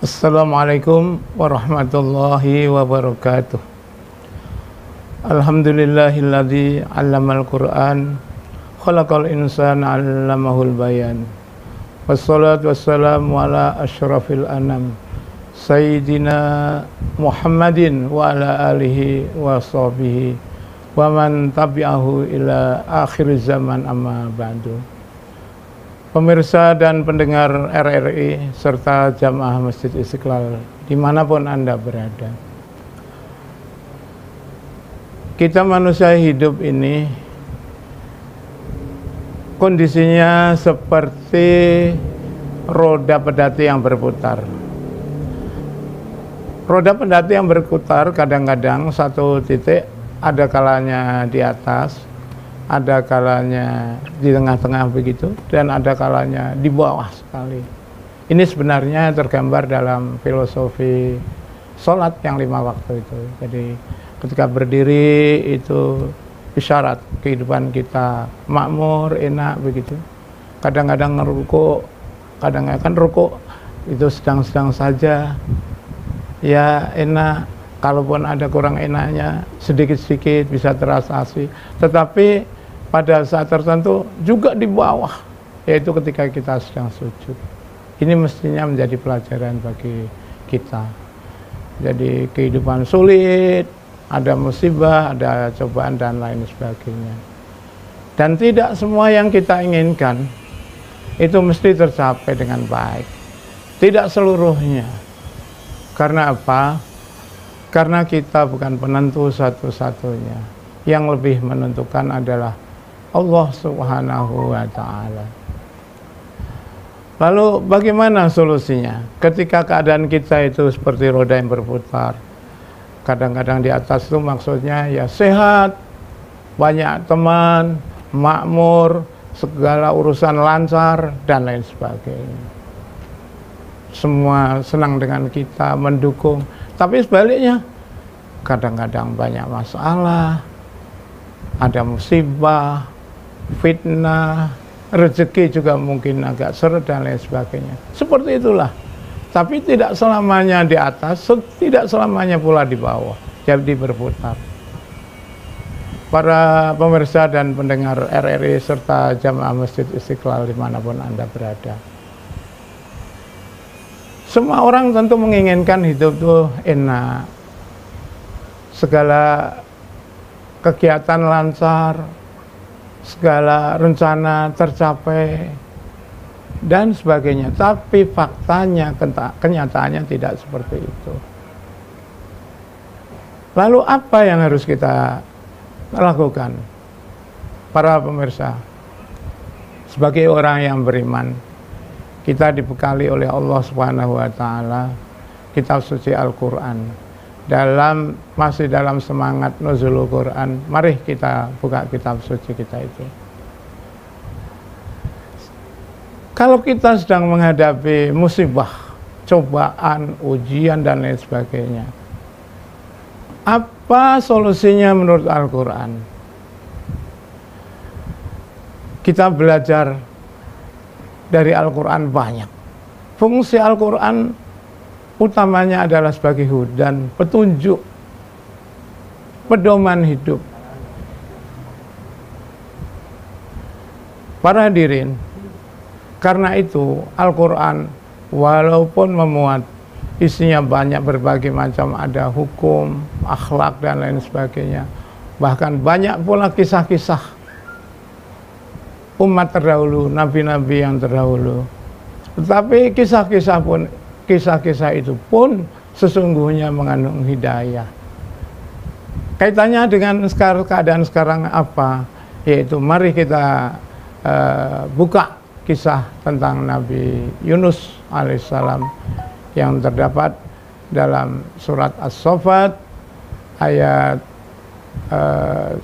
Assalamualaikum warahmatullahi wabarakatuh. Alhamdulillahilladzi 'allamal Qur'an khalaqal insana 'allamahul bayan. Wassalatu wassalamu ala asyrafil anam Sayyidina Muhammadin wa ala alihi wa sahbihi wa man tabi'ahu ila akhir zaman, amma ba'du. Pemirsa dan pendengar RRI serta jamaah Masjid Istiqlal dimanapun Anda berada, kita manusia hidup ini kondisinya seperti roda pedati yang berputar. Roda pedati yang berputar kadang-kadang satu titik ada kalanya di atas, ada kalanya di tengah-tengah begitu, dan ada kalanya di bawah sekali. Ini sebenarnya tergambar dalam filosofi sholat yang 5 waktu itu. Jadi ketika berdiri itu isyarat kehidupan kita makmur, enak begitu. Kadang-kadang ngerukuk, kadang-kadang rukuk itu sedang-sedang saja, ya enak. Kalaupun ada kurang enaknya sedikit-sedikit bisa terasasi, tetapi pada saat tertentu juga di bawah, yaitu ketika kita sedang sujud. Ini mestinya menjadi pelajaran bagi kita. Jadi kehidupan sulit, ada musibah, ada cobaan dan lain sebagainya. Dan tidak semua yang kita inginkan itu mesti tercapai dengan baik. Tidak seluruhnya. Karena apa? Karena kita bukan penentu satu-satunya. Yang lebih menentukan adalah Allah Subhanahu wa ta'ala. Lalu bagaimana solusinya? Ketika keadaan kita itu seperti roda yang berputar, kadang-kadang di atas itu maksudnya ya sehat, banyak teman, makmur, segala urusan lancar, dan lain sebagainya. Semua senang dengan kita, mendukung. Tapi sebaliknya, kadang-kadang banyak masalah, ada musibah, fitnah, rezeki juga mungkin agak seret dan lain sebagainya. Seperti itulah. Tapi tidak selamanya di atas, tidak selamanya pula di bawah. Jadi berputar. Para pemirsa dan pendengar RRI serta jamaah Masjid Istiqlal dimanapun Anda berada, semua orang tentu menginginkan hidup itu enak, segala kegiatan lancar, segala rencana tercapai, dan sebagainya. Tapi faktanya, kenyataannya tidak seperti itu. Lalu apa yang harus kita lakukan? Para pemirsa, sebagai orang yang beriman, kita dibekali oleh Allah Subhanahu wa ta'ala kitab suci Al-Quran. Masih dalam semangat nuzulul Quran, mari kita buka kitab suci kita itu. Kalau kita sedang menghadapi musibah, cobaan, ujian, dan lain sebagainya, apa solusinya menurut Al-Quran? Kita belajar dari Al-Quran banyak. Fungsi Al-Quran utamanya adalah sebagai hudan, petunjuk, pedoman hidup. Para hadirin, karena itu Al-Quran walaupun memuat isinya banyak berbagai macam, ada hukum, akhlak, dan lain sebagainya, bahkan banyak pula kisah-kisah umat terdahulu, nabi-nabi yang terdahulu. Tetapi kisah-kisah itu pun sesungguhnya mengandung hidayah. Kaitannya dengan keadaan sekarang apa? Yaitu mari kita buka kisah tentang Nabi Yunus alaihissalam yang terdapat dalam surat As-Saffat ayat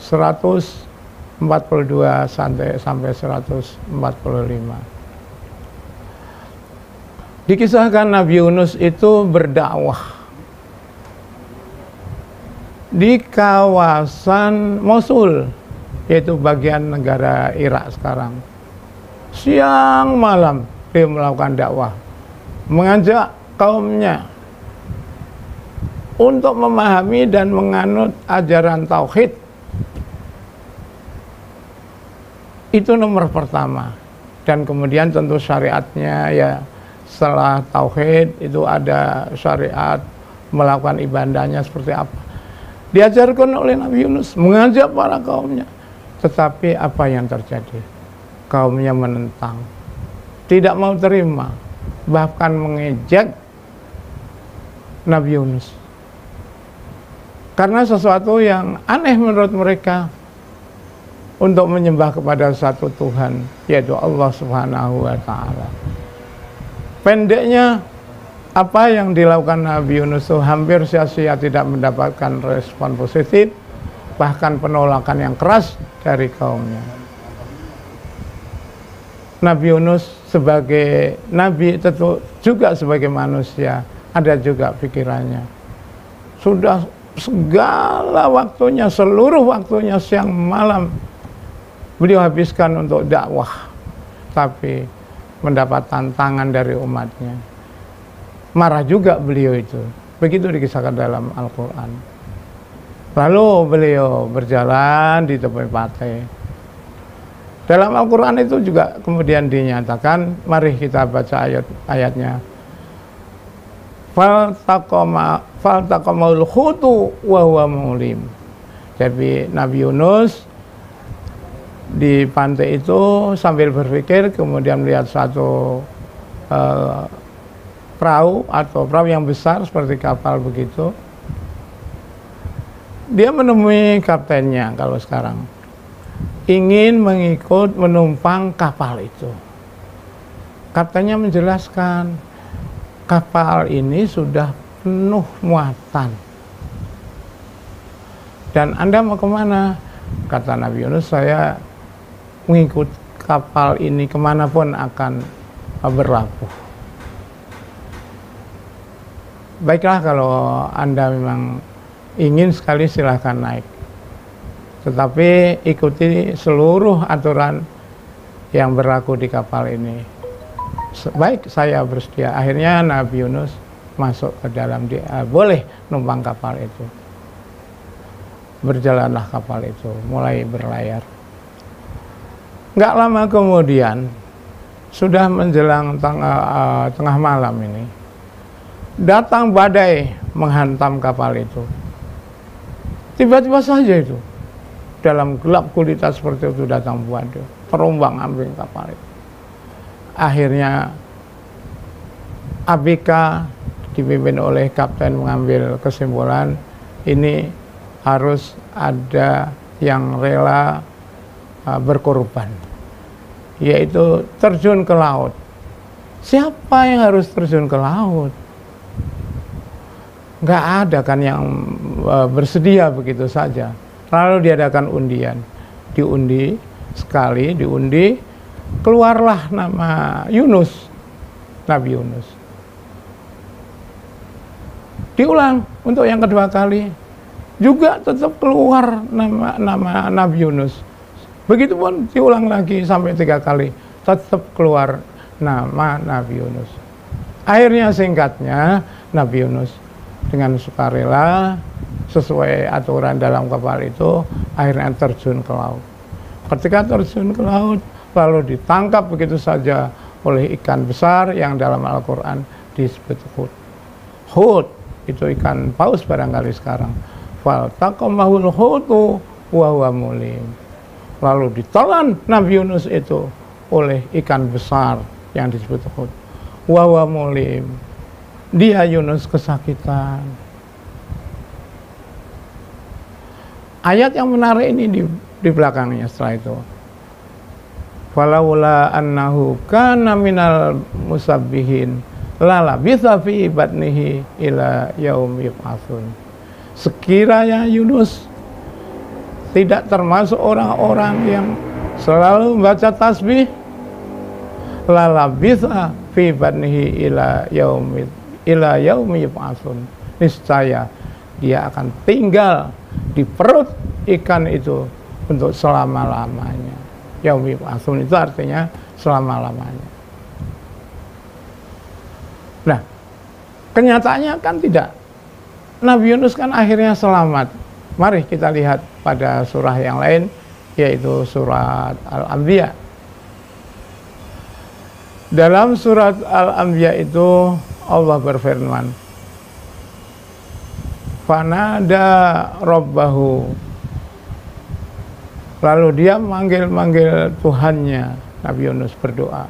142 sampai 145. Dikisahkan Nabi Yunus itu berdakwah di kawasan Mosul, yaitu bagian negara Irak sekarang. Siang malam dia melakukan dakwah, mengajak kaumnya untuk memahami dan menganut ajaran tauhid. Itu nomor pertama. Dan kemudian tentu syariatnya ya, setelah tauhid itu ada syariat melakukan ibadahnya seperti apa. Diajarkan oleh Nabi Yunus mengajak para kaumnya. Tetapi apa yang terjadi? Kaumnya menentang, tidak mau terima, bahkan mengejek Nabi Yunus karena sesuatu yang aneh menurut mereka untuk menyembah kepada satu Tuhan, yaitu Allah Subhanahu wa Ta'ala. Pendeknya, apa yang dilakukan Nabi Yunus itu hampir sia-sia, tidak mendapatkan respon positif, bahkan penolakan yang keras dari kaumnya. Nabi Yunus sebagai nabi, tentu juga sebagai manusia, ada juga pikirannya. Sudah segala waktunya, seluruh waktunya, siang malam beliau habiskan untuk dakwah, tapi mendapat tantangan dari umatnya. Marah juga beliau itu. Begitu dikisahkan dalam Al-Quran. Lalu beliau berjalan di tepi pantai. Dalam Al-Quran itu juga kemudian dinyatakan, mari kita baca ayat-ayatnya. Faltaqamaul hutu wa huwa mulim. Jadi Nabi Yunus di pantai itu sambil berpikir, kemudian melihat satu perahu atau perahu yang besar seperti kapal begitu. Dia menemui kaptennya kalau sekarang, ingin mengikut menumpang kapal itu. Kaptennya menjelaskan, kapal ini sudah penuh muatan. Dan Anda mau kemana? Kata Nabi Yunus, saya mengikut kapal ini kemanapun akan berlabuh. Baiklah, kalau Anda memang ingin sekali silahkan naik. Tetapi ikuti seluruh aturan yang berlaku di kapal ini. Baik, saya bersedia. Akhirnya Nabi Yunus masuk ke dalam, dia boleh numpang kapal itu. Berjalanlah kapal itu, mulai berlayar. Nggak lama kemudian, sudah menjelang tengah malam ini, datang badai menghantam kapal itu. Tiba-tiba saja itu, dalam gelap gulita seperti itu datang badai, terombang ambing kapal itu. Akhirnya ABK dipimpin oleh kapten mengambil kesimpulan, ini harus ada yang rela berkorban, yaitu terjun ke laut. Siapa yang harus terjun ke laut? Nggak ada kan yang bersedia begitu saja. Lalu diadakan undian, diundi sekali, keluarlah nama Yunus, Nabi Yunus. Diulang untuk yang kedua kali, juga tetap keluar nama Nabi Yunus. Begitupun diulang lagi sampai 3 kali, tetap keluar nama Nabi Yunus. Akhirnya singkatnya, Nabi Yunus dengan sukarela sesuai aturan dalam kapal itu akhirnya terjun ke laut. Ketika terjun ke laut, lalu ditangkap begitu saja oleh ikan besar yang dalam Al-Quran disebut hut. Hut itu ikan paus barangkali sekarang. Faltaqamahul hutu wa huwa mulim. Lalu ditelan Nabi Yunus itu oleh ikan besar yang disebut hut. Wa huwa mulim. Dia Yunus kesakitan. Ayat yang menarik ini di belakangnya setelah itu. Falaula annahu kana minal musabbihin lala bisa fi batnihi ila yaum yub'atsun. Sekiranya Yunus tidak termasuk orang-orang yang selalu membaca tasbih, lala bisa fi batnihi ila yaumi yub'atsun, niscaya dia akan tinggal di perut ikan itu untuk selama-lamanya. Yaumi yub'atsun itu artinya selama-lamanya. Nah, Kenyataannya kan tidak. Nabi Yunus kan akhirnya selamat. Mari kita lihat pada surah yang lain, yaitu surat Al-Anbiya. Dalam surat Al-Anbiya itu Allah berfirman, fanada rabbahu, lalu dia manggil-manggil Tuhannya. Nabi Yunus berdoa,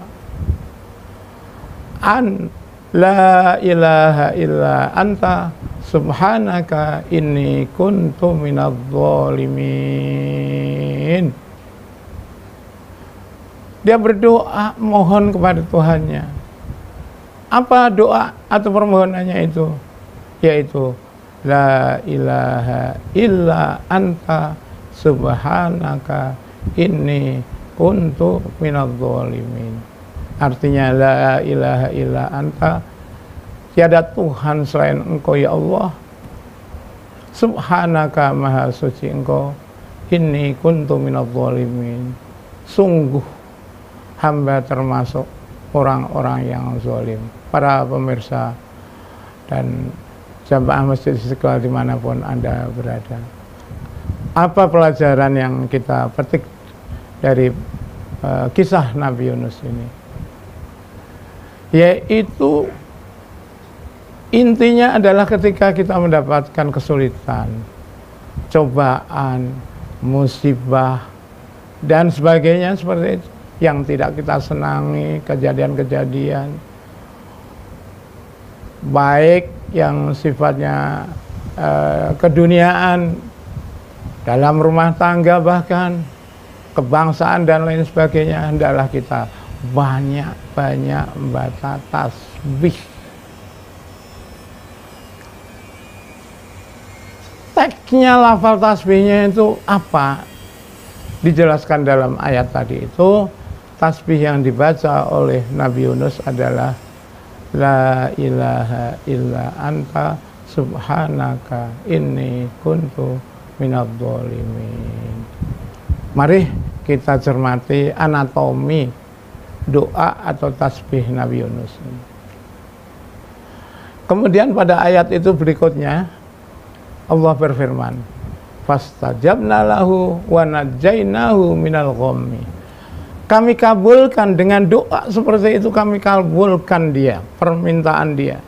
an la ilaha illa anta subhanaka inni kuntu minadh dhalimin. Dia berdoa mohon kepada Tuhannya. Apa doa atau permohonannya itu? Yaitu la ilaha illa anta subhanaka inni kuntu minadh dhalimin. Artinya la ilaha illa anta, tiada Tuhan selain Engkau ya Allah. Subhanaka maha suci Engkau, inni kuntu minadh dhalimin. Sungguh hamba termasuk orang-orang yang zalim. Para pemirsa dan jamaah Masjid Istiqlal dimanapun Anda berada, apa pelajaran yang kita petik dari kisah Nabi Yunus ini? Yaitu intinya adalah ketika kita mendapatkan kesulitan, cobaan, musibah dan sebagainya seperti itu yang tidak kita senangi, kejadian-kejadian baik yang sifatnya keduniaan, dalam rumah tangga, bahkan kebangsaan dan lain sebagainya, hendaklah kita banyak-banyak membaca tasbih. Teksnya, lafal tasbihnya itu apa? Dijelaskan dalam ayat tadi itu, tasbih yang dibaca oleh Nabi Yunus adalah la ilaha illa anta subhanaka inni kuntu minadh dhalimin. Mari kita cermati anatomi doa atau tasbih Nabi Yunus. Kemudian pada ayat itu berikutnya Allah berfirman, fastajabna lahu wa najainahu minal ghammi. Kami kabulkan dengan doa seperti itu, kami kabulkan dia, permintaan dia.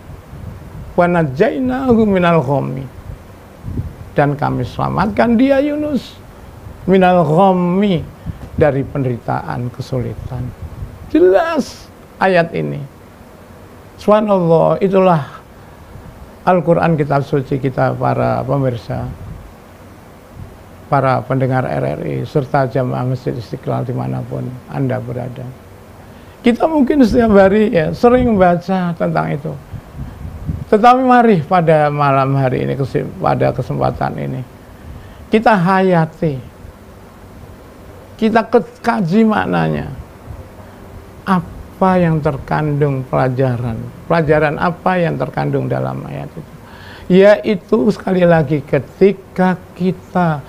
Wa najainahu minal ghammi. Dan kami selamatkan dia Yunus minal ghammi, dari penderitaan, kesulitan. Jelas ayat ini. Subhanallah, itulah Al-Quran, kitab suci kita para pemirsa, para pendengar RRI, serta jamaah Masjid Istiqlal dimanapun Anda berada. Kita mungkin setiap hari ya sering membaca tentang itu. Tetapi mari pada malam hari ini, pada kesempatan ini, kita hayati, kita kaji maknanya. Apa yang terkandung pelajaran apa yang terkandung dalam ayat itu? Yaitu sekali lagi ketika kita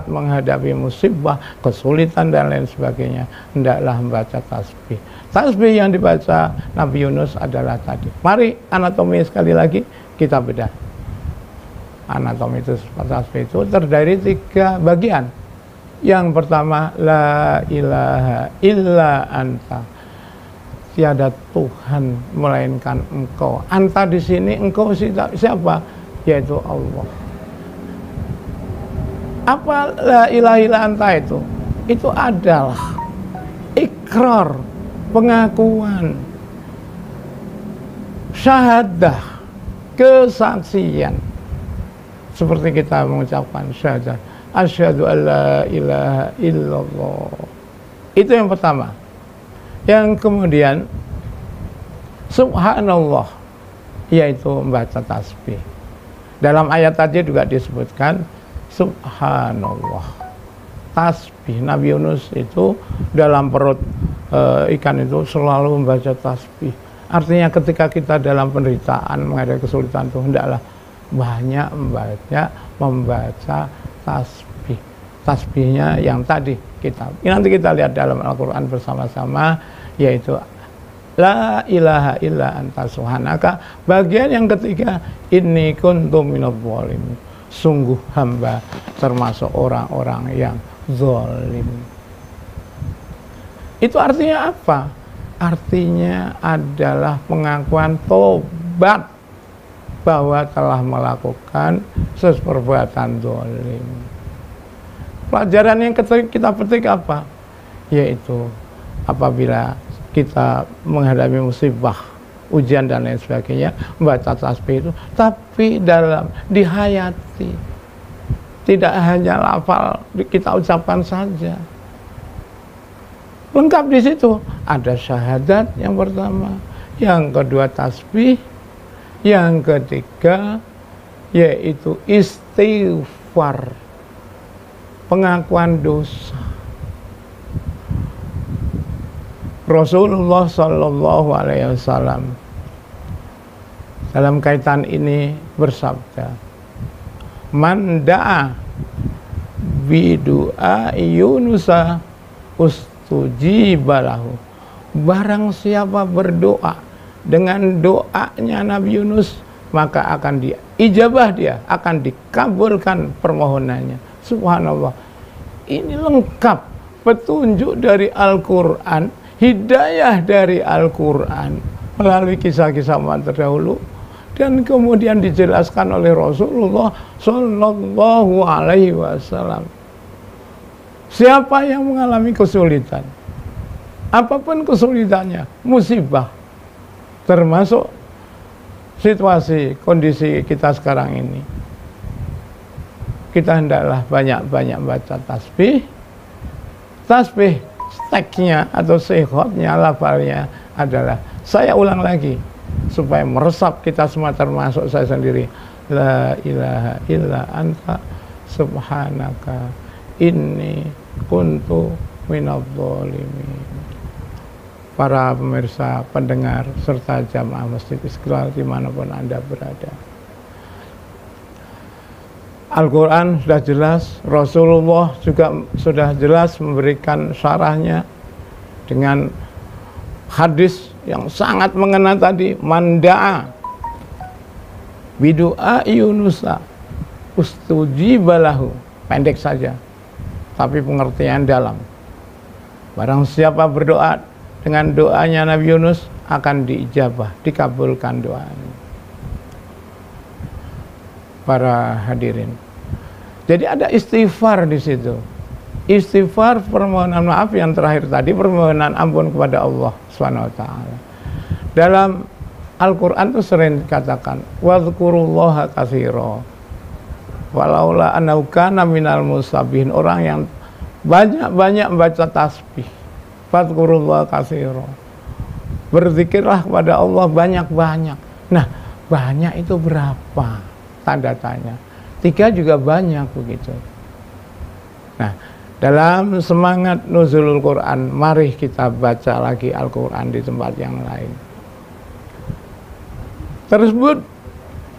menghadapi musibah, kesulitan dan lain sebagainya, hendaklah membaca tasbih. Tasbih yang dibaca Nabi Yunus adalah tadi. Mari anatomi sekali lagi kita bedah. Anatomi itu, tasbih itu terdiri 3 bagian. Yang pertama, la ilaha illa anta, tiada Tuhan melainkan Engkau. Anta di sini Engkau siapa? Yaitu Allah. Apa la ilaha illa anta itu? Itu adalah ikrar, pengakuan, syahadah, kesaksian. Seperti kita mengucapkan syahadah, asyhadu an la ilaha illallah. Itu yang pertama. Yang kemudian subhanallah, yaitu membaca tasbih. Dalam ayat tadi juga disebutkan subhanallah. Tasbih Nabi Yunus itu dalam perut ikan itu selalu membaca tasbih. Artinya ketika kita dalam penderitaan, menghadapi kesulitan itu, hendaklah banyak membaca tasbih. Tasbihnya yang tadi nanti kita lihat dalam Al-Quran bersama-sama, yaitu La ilaha illa anta subhanaka. Bagian yang ketiga, inni kuntu minadh dhalimin. Sungguh hamba termasuk orang-orang yang zalim. Itu artinya apa? Artinya adalah pengakuan tobat bahwa telah melakukan perbuatan zalim. Pelajaran yang kita petik apa? Yaitu apabila kita menghadapi musibah, ujian dan lain sebagainya, membaca tasbih itu, tapi dalam dihayati, tidak hanya lafal kita ucapkan saja. Lengkap di situ, ada syahadat yang pertama, yang kedua tasbih, yang ketiga yaitu istighfar, pengakuan dosa. Rasulullah Shallallahu Alaihi Wasallam dalam kaitan ini bersabda, "Man da'a bidu'a Yunusa ustujiba lahu." Barang siapa berdoa dengan doanya Nabi Yunus, maka akan diijabah dia, akan dikabulkan permohonannya. Subhanallah. Ini lengkap petunjuk dari Al-Quran, hidayah dari Al-Quran melalui kisah-kisah terdahulu, dan kemudian dijelaskan oleh Rasulullah Shallallahu Alaihi Wasallam. Siapa yang mengalami kesulitan, apapun kesulitannya, musibah, termasuk situasi kondisi kita sekarang ini, kita hendaklah banyak-banyak baca tasbih. Tasbih teksnya atau sehotnya, lafalnya adalah, saya ulang lagi supaya meresap kita semua termasuk saya sendiri, la ilaha illa anta subhanaka inni kuntu minadh dhalimin. Para pemirsa, pendengar, serta jamaah Masjid Istiqlal dimanapun Anda berada, Al-Quran sudah jelas, Rasulullah juga sudah jelas memberikan syarahnya dengan hadis yang sangat mengena tadi, manda'a bidu'a Yunusa ustujiba lahu. Pendek saja, tapi pengertian dalam. Barang siapa berdoa dengan doanya Nabi Yunus, akan diijabah, dikabulkan doanya. Para hadirin, jadi ada istighfar di situ. Istighfar, permohonan maaf yang terakhir tadi, permohonan ampun kepada Allah Subhanahu wa taala. Dalam Al-Qur'an itu sering dikatakan wadhkurullaha katsira walaula annahu kana minal musabbihin. Orang yang banyak-banyak membaca tasbih, wadhkurullaha katsira, berzikirlah kepada Allah banyak-banyak. Nah, banyak itu berapa? Tanda tanya. 3 juga banyak begitu. Nah, dalam semangat nuzulul Quran, mari kita baca lagi Al-Quran di tempat yang lain. Tersebut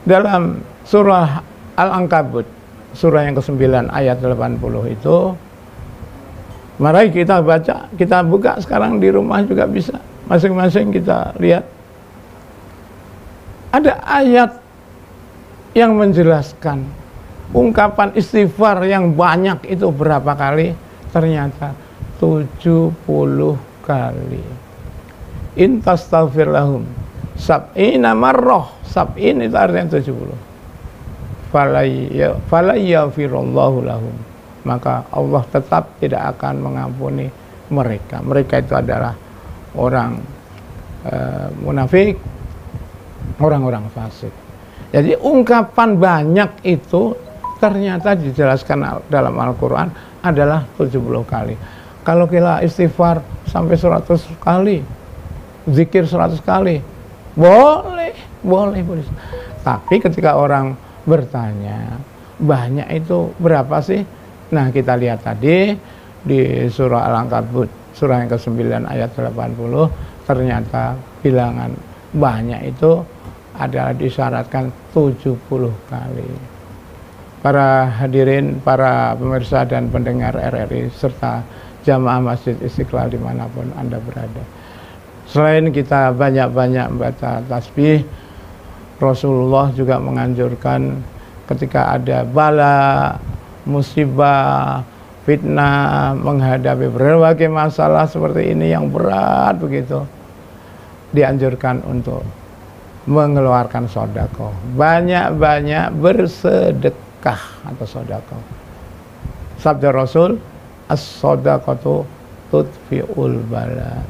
dalam surah Al-Ankabut, surah yang ke-9 ayat 80 itu, mari kita baca, kita buka sekarang di rumah juga bisa, masing-masing kita lihat. Ada ayat yang menjelaskan ungkapan istighfar yang banyak itu berapa kali? Ternyata 70 kali. In tastaghfir lahum sab'ina marrah. Sab'in itu artinya 70. Falayyafirullahu lahum. Maka Allah tetap tidak akan mengampuni mereka. Mereka itu adalah orang munafik, orang-orang fasik. Jadi ungkapan banyak itu ternyata dijelaskan dalam Al-Quran adalah 70 kali. Kalau kita istighfar sampai 100 kali, zikir 100 kali, boleh. Tapi ketika orang bertanya, banyak itu berapa sih? Nah, kita lihat tadi di surah Al-Ankabut, surah yang ke-9 ayat 80, ternyata bilangan banyak itu adalah disyaratkan 70 kali. Para hadirin, para pemirsa dan pendengar RRI serta jamaah Masjid Istiqlal dimanapun Anda berada, Selain kita banyak-banyak baca tasbih, Rasulullah juga menganjurkan ketika ada bala, musibah, fitnah, menghadapi berbagai masalah seperti ini yang berat begitu, dianjurkan untuk mengeluarkan sedekah, banyak-banyak bersedekah atau sedekah. Sabda Rasul, as-shadaqatu tudfi'ul bala.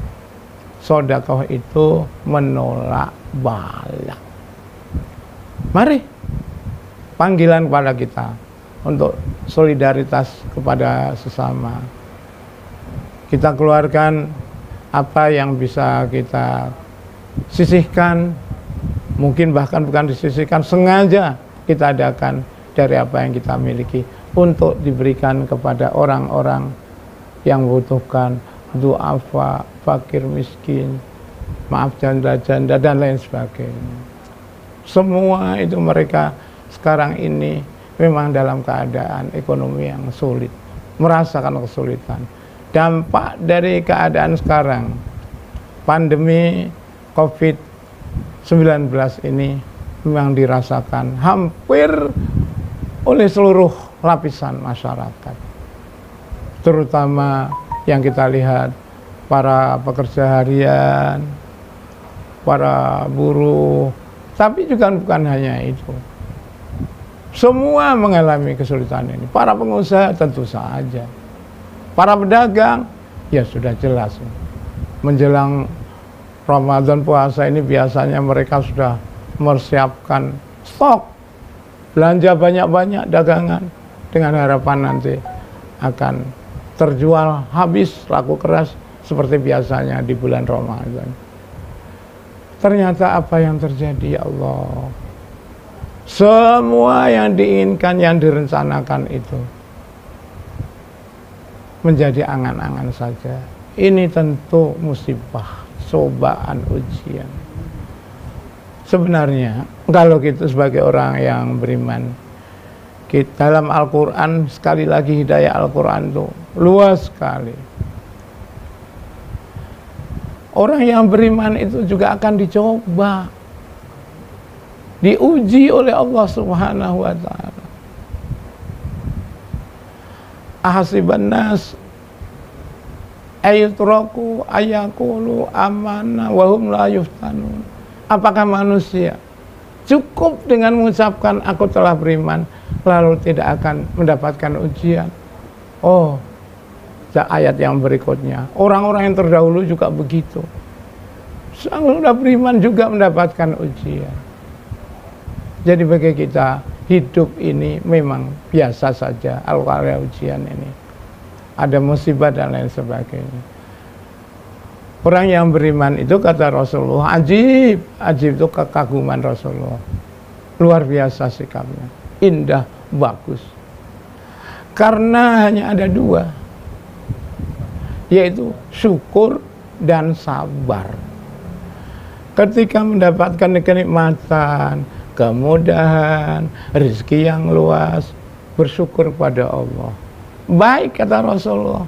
Sedekah itu menolak bala. Mari, panggilan kepada kita untuk solidaritas kepada sesama. Kita keluarkan apa yang bisa kita sisihkan, mungkin bahkan bukan disisihkan, sengaja kita adakan dari apa yang kita miliki untuk diberikan kepada orang-orang yang membutuhkan, du'afa, fakir, miskin, maaf, janda-janda dan lain sebagainya. Semua itu mereka sekarang ini memang dalam keadaan ekonomi yang sulit, merasakan kesulitan. Dampak dari keadaan sekarang, pandemi COVID-19 ini memang dirasakan hampir oleh seluruh lapisan masyarakat. Terutama yang kita lihat para pekerja harian, para buruh, tapi juga bukan hanya itu. Semua mengalami kesulitan ini. Para pengusaha tentu saja. Para pedagang, ya sudah jelas. Menjelang Ramadan puasa ini biasanya mereka sudah mempersiapkan stok. Belanja banyak-banyak dagangan. Dengan harapan nanti akan terjual habis, laku keras seperti biasanya di bulan Ramadan. Ternyata apa yang terjadi, ya Allah, semua yang diinginkan, yang direncanakan itu menjadi angan-angan saja. Ini tentu musibah, cobaan, ujian. Sebenarnya kalau kita sebagai orang yang beriman, kita dalam Al-Quran, sekali lagi hidayah Al-Quran itu luas sekali. Orang yang beriman itu juga akan dicoba, diuji oleh Allah Subhanahu wa ta'ala. Ahasiban nas ayutraku ayakulu amana wa hum la yuftanun. Apakah manusia cukup dengan mengucapkan aku telah beriman lalu tidak akan mendapatkan ujian? Oh, ayat yang berikutnya, orang-orang yang terdahulu juga begitu, sudah beriman juga mendapatkan ujian. Jadi bagi kita hidup ini memang biasa saja, al-qari'ah, ujian ini, ada musibah dan lain sebagainya. Orang yang beriman itu kata Rasulullah, ajib itu kekaguman Rasulullah, luar biasa sikapnya, indah, bagus, karena hanya ada dua, yaitu syukur dan sabar. Ketika mendapatkan kenikmatan, kemudahan, rezeki yang luas, bersyukur pada Allah. Baik kata Rasulullah,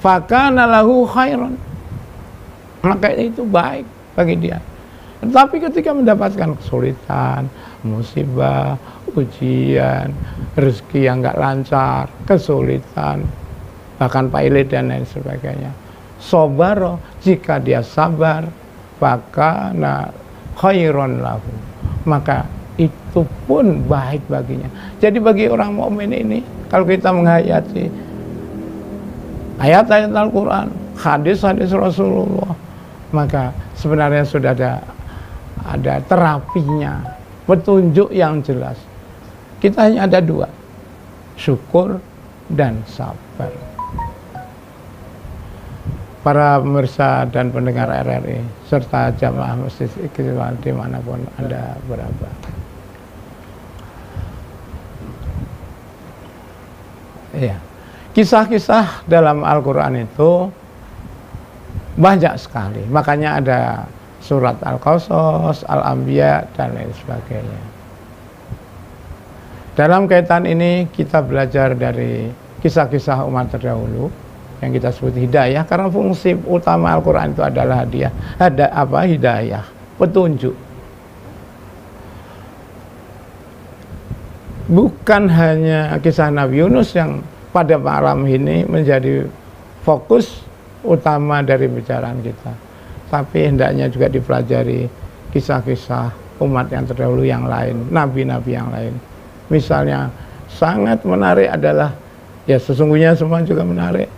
fakana lahu khairan, maka itu baik bagi dia. Tetapi ketika mendapatkan kesulitan, musibah, ujian, rezeki yang enggak lancar, kesulitan, bahkan pailit dan lain sebagainya, sabar, jika dia sabar, fakana khairan lahu, maka itu pun baik baginya. Jadi bagi orang mukmin ini, kalau kita menghayati ayat-ayat Al-Quran, hadis-hadis Rasulullah, maka sebenarnya sudah ada terapinya, petunjuk yang jelas. Kita hanya ada dua, syukur dan sabar. Para pemirsa dan pendengar RRI serta jamaah masjid Istiqlal dimanapun Anda berada. Iya, kisah-kisah dalam Al-Quran itu banyak sekali. Makanya ada surat Al-Qasas, Al-Anbiya dan lain sebagainya. Dalam kaitan ini kita belajar dari kisah-kisah umat terdahulu yang kita sebut hidayah, karena fungsi utama Al-Quran itu adalah hadiah, ada apa, hidayah, petunjuk. Bukan hanya kisah Nabi Yunus yang pada malam ini menjadi fokus utama dari bicaraan kita, tapi hendaknya juga dipelajari kisah-kisah umat yang terdahulu yang lain, nabi-nabi yang lain. Misalnya sangat menarik adalah, ya sesungguhnya semua juga menarik,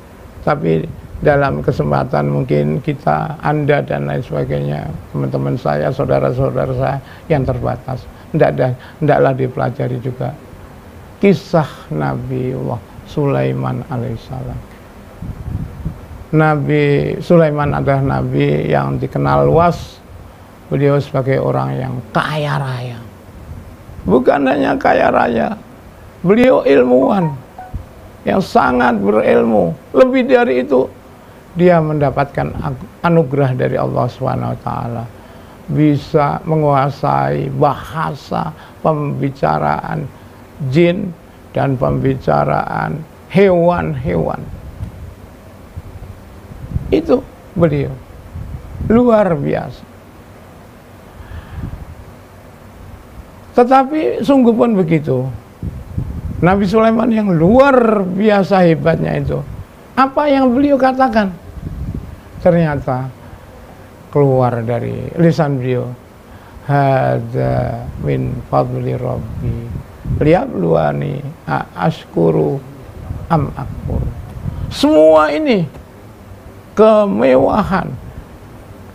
tapi dalam kesempatan mungkin kita, Anda dan lain sebagainya, teman-teman saya, saudara-saudara saya yang terbatas, hendaklah dipelajari juga kisah Nabiullah Sulaiman alaihissalam. Nabi Sulaiman adalah nabi yang dikenal luas, beliau sebagai orang yang kaya raya. Bukan hanya kaya raya, beliau ilmuwan yang sangat berilmu. Lebih dari itu, dia mendapatkan anugerah dari Allah SWT, bisa menguasai bahasa pembicaraan jin dan pembicaraan hewan-hewan. Itu beliau luar biasa. Tetapi sungguh pun begitu, Nabi Sulaiman yang luar biasa hebatnya itu, apa yang beliau katakan ternyata keluar dari lisan beliau, hadza min fadli rabbi liyabluwani ashkuru am akfur. Semua ini kemewahan,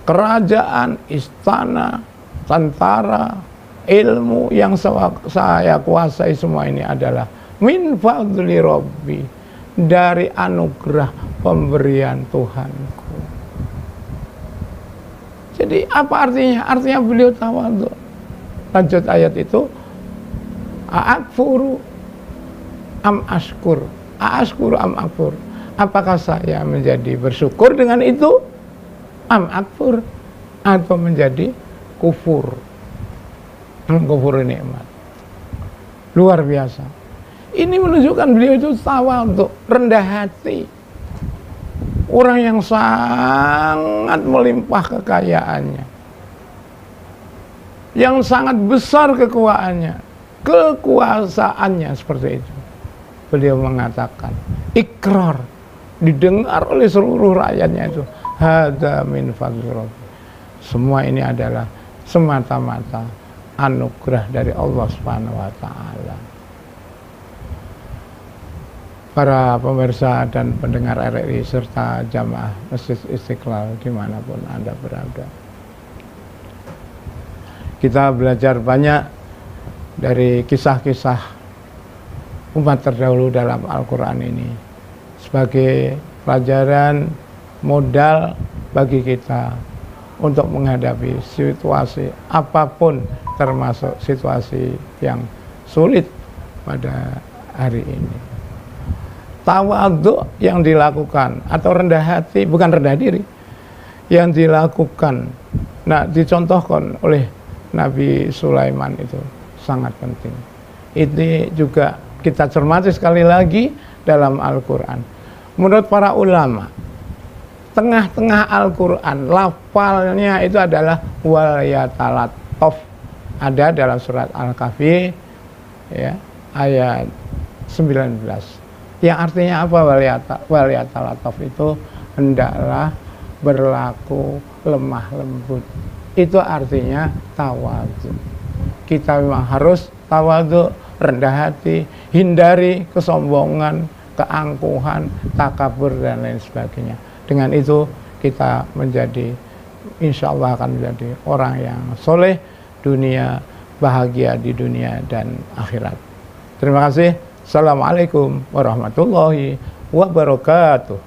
kerajaan, istana, tentara, ilmu yang saya kuasai, semua ini adalah min fadli rabbi, dari anugerah pemberian Tuhanku. Jadi apa artinya? Artinya beliau tawadhu. Lanjut ayat itu, a'akfuru am ashkur, a'ashkuru am akfur. Apakah saya menjadi bersyukur dengan itu, am akfur, atau menjadi kufur, kufur nikmat. Luar biasa. Ini menunjukkan beliau itu tawadhu, rendah hati, orang yang sangat melimpah kekayaannya, yang sangat besar kekuasaannya seperti itu. Beliau mengatakan, ikrar, didengar oleh seluruh rakyatnya itu, hadza min fadli rabbi. Semua ini adalah semata-mata anugerah dari Allah Subhanahu wa taala. Para pemirsa dan pendengar RRI serta jamaah Masjid Istiqlal dimanapun Anda berada, kita belajar banyak dari kisah-kisah umat terdahulu dalam Al-Quran ini sebagai pelajaran modal bagi kita untuk menghadapi situasi apapun, termasuk situasi yang sulit pada hari ini. Tawadhu yang dilakukan atau rendah hati, bukan rendah diri, yang dilakukan, nah dicontohkan oleh Nabi Sulaiman itu sangat penting. Ini juga kita cermati sekali lagi dalam Al-Quran. Menurut para ulama, tengah-tengah Al-Quran lafalnya itu adalah wal yatalattof, ada dalam surat Al-Kahfi ya, ayat 19. Yang artinya apa? Wal yatalattof itu hendaklah berlaku lemah lembut. Itu artinya tawadhu. Kita memang harus tawadhu, rendah hati, hindari kesombongan, keangkuhan, takabur dan lain sebagainya. Dengan itu kita menjadi, insya Allah akan menjadi orang yang soleh dunia, bahagia di dunia dan akhirat. Terima kasih. Assalamualaikum warahmatullahi wabarakatuh.